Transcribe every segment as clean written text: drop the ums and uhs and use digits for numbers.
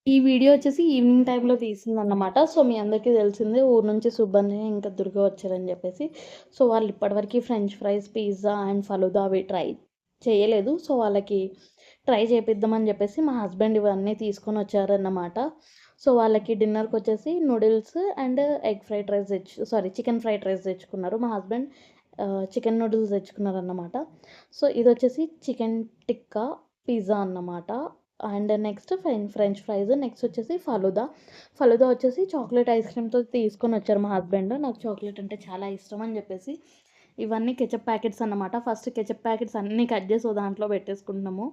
ఈ వీడియో వచ్చేసి ఈవినింగ్ టైమ్‌లో తీసిందన్నమాట. సో, మీ అందరికీ తెలిసిందే ఊరు నుంచి సుబ్బన్నయ్య ఇంకా దుర్గ వచ్చారని జెప్పేసి. సో, వాళ్ళు ఇప్పటివరకి french fries, pizza and falooda అవి ట్రై చేయలేదు. సో, వాళ్ళకి ట్రై చేపిద్దామని జెప్పేసి మా హస్బెండ్ ఇవన్నీ తీసుకొనొచ్చారన్నమాట. సో, వాళ్ళకి డిన్నర్‌కొచ్చేసి noodles and egg fried rice chicken fried rice తెచ్చుకున్నారు. మా హస్బెండ్ చికెన్ నూడిల్స్ తెచ్చుకున్నారన్నమాట. సో, ఇదొచ్చేసి చికెన్ టిక్కా పిజ్జా అన్నమాట. And next french fries. Next వచ్చేసి ఫలూదా. ఫలూదా వచ్చేసి చాక్లేట్ ఐస్ క్రీమ్‌తో తీసుకొనొచ్చారు మా హస్బెండ్. నాకు చాక్లేట్ అంటే చాలా ఇష్టం అని జెప్పేసి ఇవన్నీ కెచప్ ప్యాకెట్స్ అన్నమాట. ఫస్ట్ కెచప్ ప్యాకెట్స్ అన్నీ కట్ చేసి ఓ దాంట్లో పెట్టేసుకుంటున్నాము.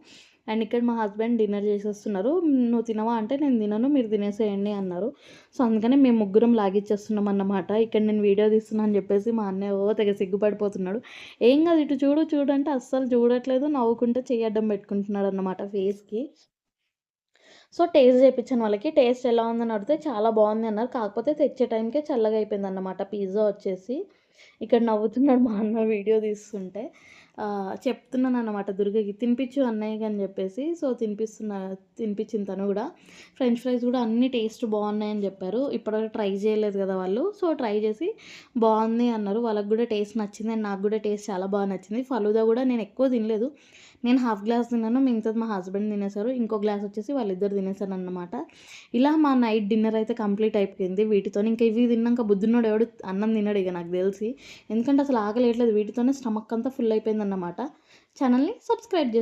అండ్ ఇక్కడ మా హస్బెండ్ డిన్నర్ చేసేస్తున్నారు. "నువ్వు తినవా?" అంటే, "నేను తినను. మీరు తినేసేయండి" అన్నారు. సో, అందుకని మేము ముగ్గురం లాగిచ్చేస్తున్నాం అన్నమాట. ఇక్కడ నేను వీడియో తీస్తున్నా అని చెప్పేసి మా అన్నయ్య తెగ సిగ్గుపడిపోతున్నాడు. "ఏం కాదు ఇటు చూడు చూడు" అంటే అస్సలు చూడట్లేదు. నవ్వుకుంటే చెయ్యి అడ్డం పెట్టుకుంటున్నాడన్నమాట ఫేస్‌కి. సో, టేస్ట్ చేపిచ్చాను వాళ్ళకి. టేస్ట్ ఎలా ఉందని అడిగితే చాలా బావుంది అన్నారు. కాకపోతే తెచ్చే టైంకే చల్లగా అయిపోయిందన్నమాట పిజ్జా వచ్చేసి. ఇక్కడ నవ్వుతున్నాడు మా అన్న వీడియో తీస్తుంటే. చెప్తున్నానన్నమాట దుర్గకి తినిపిచ్చు అన్నయ్యకి అని చెప్పేసి. సో, తినిపిచ్చింది తను గూడా. ఫ్రెంచ్ ఫ్రైస్ గూడా అన్నీ టేస్ట్ బావున్నాయని చెప్పారు. ఇప్పటివరకు ట్రై చేయలేదు కదా వాళ్ళు. సో, ట్రై చేసి బావుంది అన్నారు. వాళ్ళకి గూడా టేస్ట్ నచ్చింది. అండ్ నాకు గూడా టేస్ట్ చాలా బాగా నచ్చింది. ఫలూదా గూడా నేను ఎక్కువ తినలేదు. నేను హాఫ్ గ్లాస్ తిన్నాను. మిగతాది మా హస్బెండ్ తినేసారు. ఇంకో గ్లాస్ వచ్చేసి వాళ్ళిద్దరు తినేసారన్నమాట. ఇలా మా నైట్ డిన్నర్ అయితే కంప్లీట్ అయిపోయింది వీటితోని. ఇంకా ఇవి తిన్నాక బుద్దున్నోడు ఎవడు అన్నం తినడు ఇగ నాకు తెలిసి. ఎందుకంటే అసలు ఆకలేయట్లేదు. వీటితోనే స్టమక్ అంతా ఫుల్ అయిపోయిందన్నమాట. ఛానల్‌ని సబ్స్క్రైబ్ చేసుకోండి.